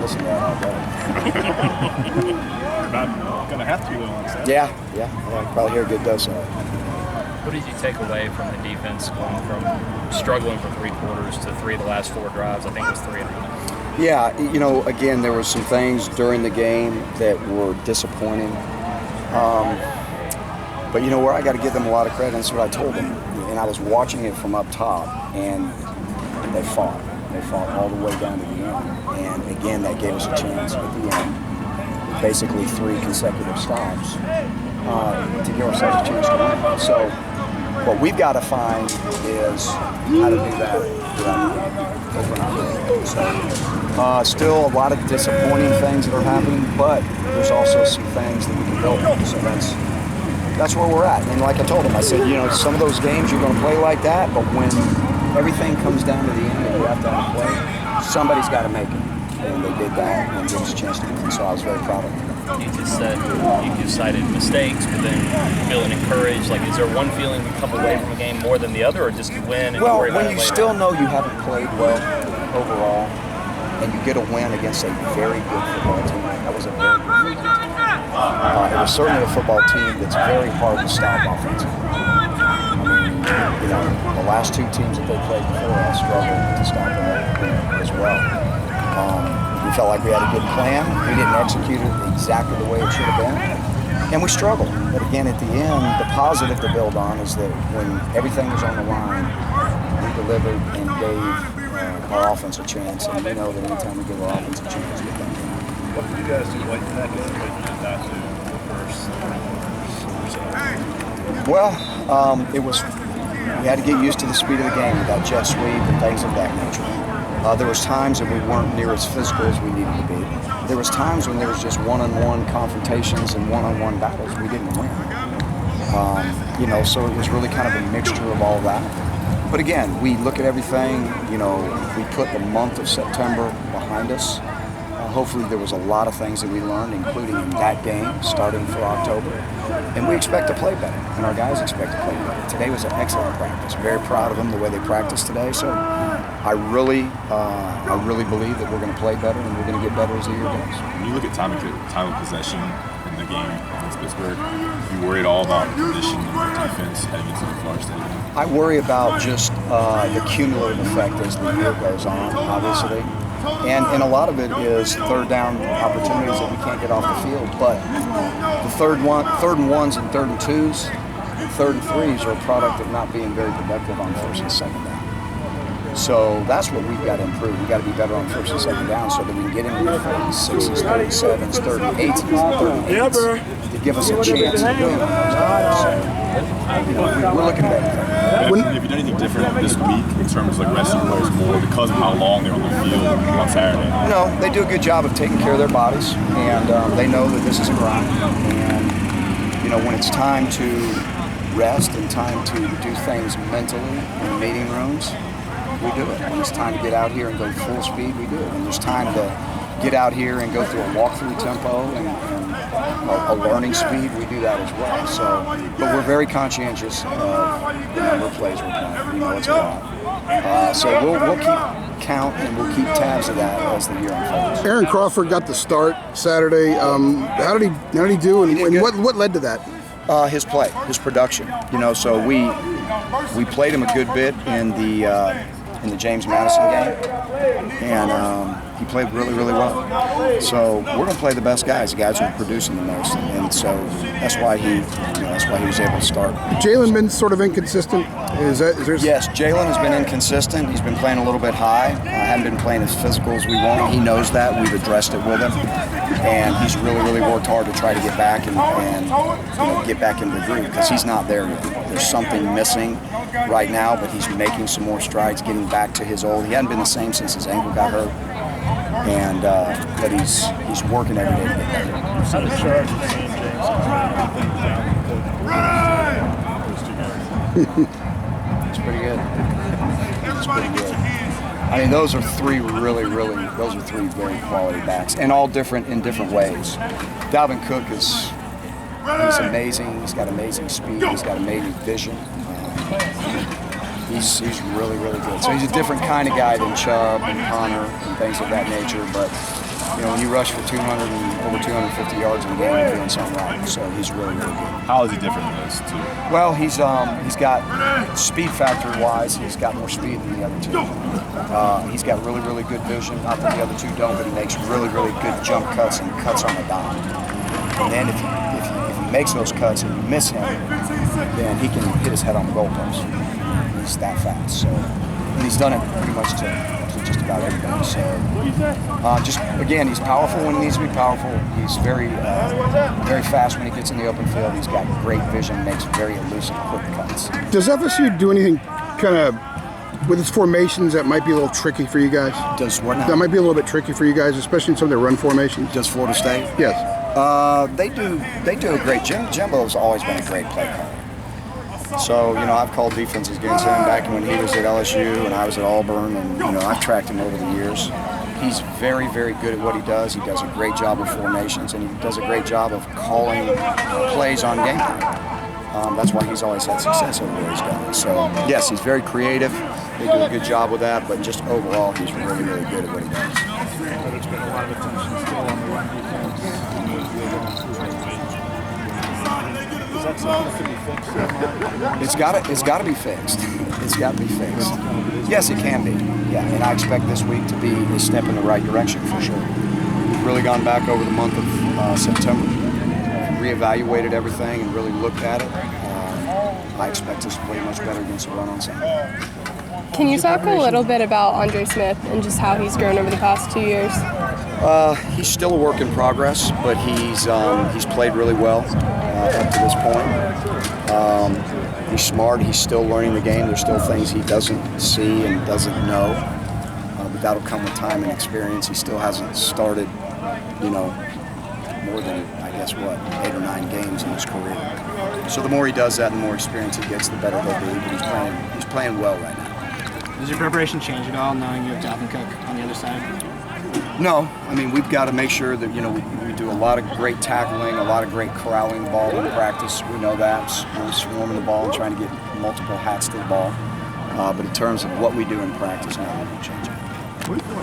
listen to that all day. You're not going to have to on Saturday. Yeah, probably hear a good dose of it. What did you take away from the defense going from struggling for 3 quarters to 3 of the last 4 drives? I think it was 3 and a half. Yeah, again, there were some things during the game that were disappointing. But where I got to give them a lot of credit, and that's what I told them. And I was watching it from up top, and they fought. They fought all the way down to the end. And again, that gave us a chance at the end. Basically 3 consecutive stops to give ourselves a chance to win. So what we've got to find is how to do that throughout the game. So still a lot of disappointing things that are happening, but there's also some things that we can build on. So that's where we're at. And like I told him, I said, some of those games you're going to play like that, but when everything comes down to the end and you have to play, somebody's got to make it. And they did that and gave us a chance to win. So I was very proud of them. You just cited mistakes, but then feeling encouraged. Like, is there one feeling you come away from a game more than the other, or just you win and you worry about it later? When you still know you haven't played well overall, and you get a win against a very good football team, that was a very good football team. It was certainly a football team that's very hard to stop offensively. The last 2 teams that they played before us struggled to stop them as well. We felt like we had a good plan. We didn't execute it exactly the way it should have been. And we struggled. But again, at the end, the positive to build on is that when everything was on the line, we delivered and gave our offense a chance. And we know that anytime we give our offense a chance, we can. What did you guys do late in that game that you did not do the first? Well, we had to get used to the speed of the game with that jet sweep and things of that nature. There was times that we weren't near as physical as we needed to be. There was times when there was just one-on-one confrontations and one-on-one battles. We didn't win. So it was really kind of a mixture of all that. But again, we look at everything, we put the month of September behind us. Hopefully there was a lot of things that we learned, including in that game, starting for October. And we expect to play better, and our guys expect to play better. Today was an excellent practice. Very proud of them, the way they practiced today. So I really believe that we're going to play better, and we're going to get better as the year goes. When you look at time of possession in the game against Pittsburgh, you worry at all about condition of defense heading into the Florida State game? I worry about just the cumulative effect as the year goes on, obviously. And a lot of it is 3rd down opportunities that we can't get off the field. But the 3rd and 1s and 3rd and 2s and 3rd and 3s are a product of not being very productive on 1st and 2nd down. So that's what we've got to improve. We've got to be better on 1st and 2nd down so that we can get into the 36s, 37s, 38s, 38s to give us a chance to win. We're looking better. Have you done anything different this week in terms of resting players more because of how long they're on the field on Saturday? No, they do a good job of taking care of their bodies, and they know that this is a grind. And when it's time to rest and time to do things mentally in meeting rooms, we do it. When it's time to get out here and go full speed, we do it. When there's time to get out here and go through a walkthrough tempo and a learning speed, we do that as well. So, but we're very conscientious of the number of plays we're playing. We know it's a lot. So we'll keep count and we'll keep tabs of that as the year unfolds. Aaron Crawford got the start Saturday. How did he do, and what led to that? His play, his production. So we played him a good bit in the James Madison game, and he played really, really well. So we're going to play the best guys, the guys who are producing the most, and so that's why he was able to start. Jalen been sort of inconsistent. Yes, Jalen has been inconsistent. He's been playing a little bit high. Hadn't been playing as physical as we want. He knows that. We've addressed it with him, and he's really, really worked hard to try to get back and get back into the groove because he's not there yet. There's something missing right now, but he's making some more strides, getting back to his old. He hadn't been the same since his ankle got hurt, and but he's working every day to get better. How the Chargers and James It's pretty good. It's pretty good. I mean, those are three very quality backs, and all different in different ways. Dalvin Cook he's amazing. He's got amazing speed. He's got amazing vision. He's really, really good. So he's a different kind of guy than Chubb and Connor and things of that nature. But when you rush for 200 and over 250 yards in a game, you're doing something right. So he's really, really good. How is he different than those two? Well, he's got speed factor wise, he's got more speed than the other two. He's got really, really good vision. Not that the other two don't, but he makes really, really good jump cuts and cuts on the dime. And then if he makes those cuts and you miss him, then he can hit his head on the goalpost. He's that fast. So, and he's done it pretty much to just about everybody. So, just again, he's powerful when he needs to be powerful. He's very, very fast when he gets in the open field. He's got great vision, makes very elusive, quick cuts. Does FSU do anything kind of with its formations that might be a little tricky for you guys? Does what now? That might be a little bit tricky for you guys, especially in some of their run formations. Does Florida State? Yes. They do a great. Jimbo's always been a great play caller. So I've called defenses against him back when he was at LSU and I was at Auburn, and I've tracked him over the years. He's very, very good at what he does. He does a great job of formations, and he does a great job of calling plays on game day. That's why he's always had success over where he's gone. So yes, he's very creative. They do a good job with that, but just overall, he's really, really good at what he does. There's been a lot of attention still on the run defense. Is that something that can be fixed? It's got to be fixed. It's got to be fixed. Yes, it can be. Yeah, and I expect this week to be a step in the right direction for sure. We've really gone back over the month of September, reevaluated everything, and really looked at it. I expect us to play much better against the run on Sunday. Can you talk a little bit about Andre Smith and just how he's grown over the past 2 years? He's still a work in progress, but he's played really well up to this point. He's smart. He's still learning the game. There's still things he doesn't see and doesn't know, but that'll come with time and experience. He still hasn't started, more than 8 or 9 games in his career. So the more he does that, the more experience he gets, the better he'll be. But he's playing well right now. Does your preparation change at all, knowing you have Dalvin Cook on the other side? No, I mean, we've got to make sure that we do a lot of great tackling, a lot of great corralling the ball in practice. We know that, swarming the ball and trying to get multiple hats to the ball. But in terms of what we do in practice, no, we won't change it. What do you feel like